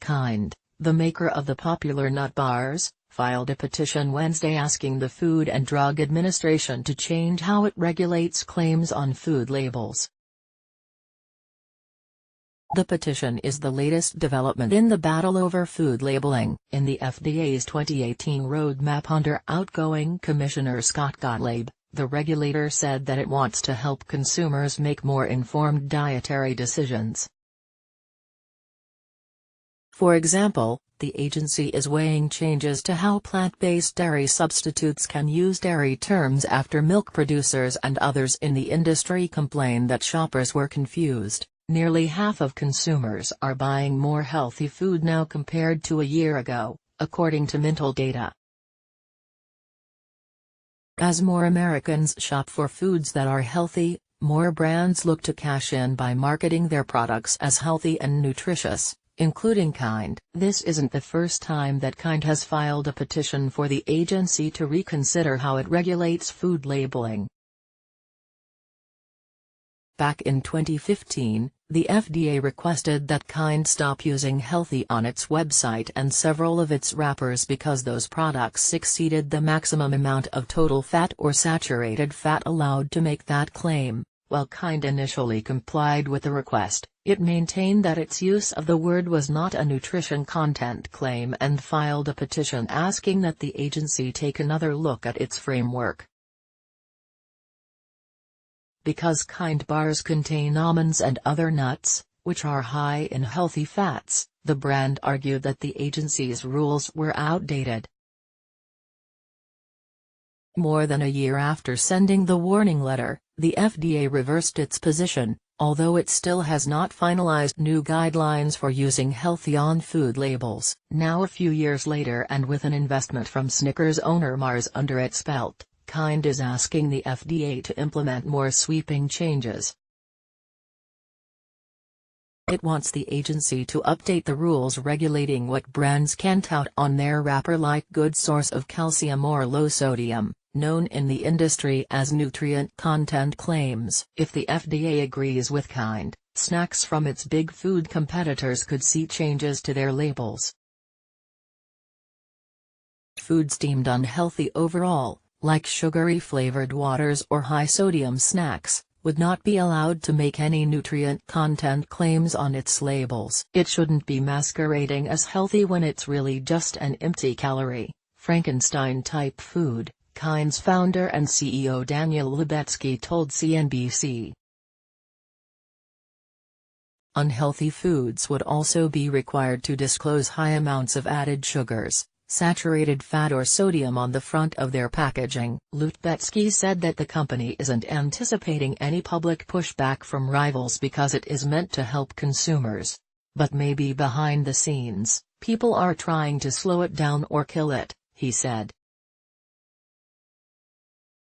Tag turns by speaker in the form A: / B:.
A: Kind, the maker of the popular nut bars, filed a petition Wednesday asking the Food and Drug Administration to change how it regulates claims on food labels. The petition is the latest development in the battle over food labeling. In the FDA's 2018 roadmap under outgoing Commissioner Scott Gottlieb, the regulator said that it wants to help consumers make more informed dietary decisions. For example, the agency is weighing changes to how plant-based dairy substitutes can use dairy terms after milk producers and others in the industry complain that shoppers were confused. Nearly half of consumers are buying more healthy food now compared to a year ago, according to Mintel data. As more Americans shop for foods that are healthy, more brands look to cash in by marketing their products as healthy and nutritious, including Kind. This isn't the first time that Kind has filed a petition for the agency to reconsider how it regulates food labeling. Back in 2015, the FDA requested that Kind stop using healthy on its website and several of its wrappers because those products exceeded the maximum amount of total fat or saturated fat allowed to make that claim. While Kind initially complied with the request, it maintained that its use of the word was not a nutrition content claim and filed a petition asking that the agency take another look at its framework. Because Kind bars contain almonds and other nuts, which are high in healthy fats, the brand argued that the agency's rules were outdated. More than a year after sending the warning letter, the FDA reversed its position, although it still has not finalized new guidelines for using healthy on food labels. Now a few years later and with an investment from Snickers owner Mars under its belt, Kind is asking the FDA to implement more sweeping changes. It wants the agency to update the rules regulating what brands can tout on their wrapper like good source of calcium or low sodium, known in the industry as nutrient content claims. If the FDA agrees with Kind, snacks from its big food competitors could see changes to their labels. Foods deemed unhealthy overall, like sugary flavored waters or high-sodium snacks, would not be allowed to make any nutrient content claims on its labels. It shouldn't be masquerading as healthy when it's really just an empty-calorie, Frankenstein-type food, Kind's founder and CEO Daniel Lubetzky told CNBC. Unhealthy foods would also be required to disclose high amounts of added sugars, saturated fat or sodium on the front of their packaging. Lubetzky said that the company isn't anticipating any public pushback from rivals because it is meant to help consumers. But maybe behind the scenes, people are trying to slow it down or kill it, he said.